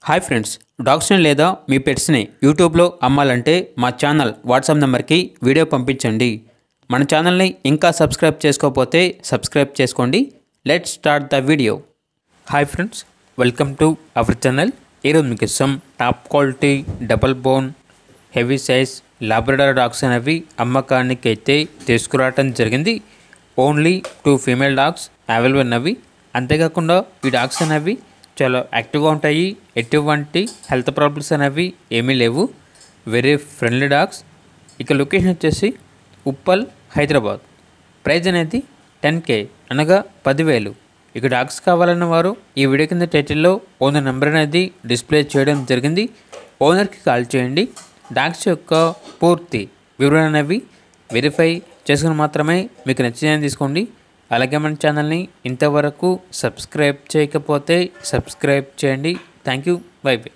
Hi friends, డాగ్స్ని లేదా మీ పెట్స్ని యూట్యూబ్లో అమ్మాలంటే మా ఛానల్ వాట్సాప్ నెంబర్కి వీడియో పంపించండి. మన ఛానల్ని ఇంకా సబ్స్క్రైబ్ చేసుకోకపోతే సబ్స్క్రైబ్ చేసుకోండి. Let's start the video. Hi friends, welcome to our channel. ఈరోజు మీకు ఇష్టం top quality double bone heavy size Labrador dogs అనేవి అమ్మకానికి అయితే తీసుకురావడం జరిగింది. ఓన్లీ 2 ఫీమేల్ డాగ్స్ అవైలబుల్ ఉన్నవి. అంతేకాకుండా ఈ డాగ్స్ అనేవి చాలా యాక్టివ్గా ఉంటాయి. ఎటువంటి హెల్త్ ప్రాబ్లమ్స్ అనేవి ఏమీ లేవు. Very friendly dogs. ఇక లొకేషన్ వచ్చేసి ఉప్పల్, హైదరాబాద్. ప్రైజ్ అనేది 10K అనగా 10,000. ఇక డాగ్స్ కావాలన్న వారు ఈ వీడియో కింద టైటిల్లో ఓనర్ నెంబర్ అనేది డిస్ప్లే చేయడం జరిగింది. ఓనర్కి కాల్ చేయండి. డాగ్స్ యొక్క పూర్తి వివరణ అనేవి వెరిఫై చేసుకుని మాత్రమే మీకు నచ్చిందని తీసుకోండి. అలాగే మన ఛానల్ని ఇంతవరకు సబ్స్క్రైబ్ చేయకపోతే సబ్స్క్రైబ్ చేయండి. Thank you. By by.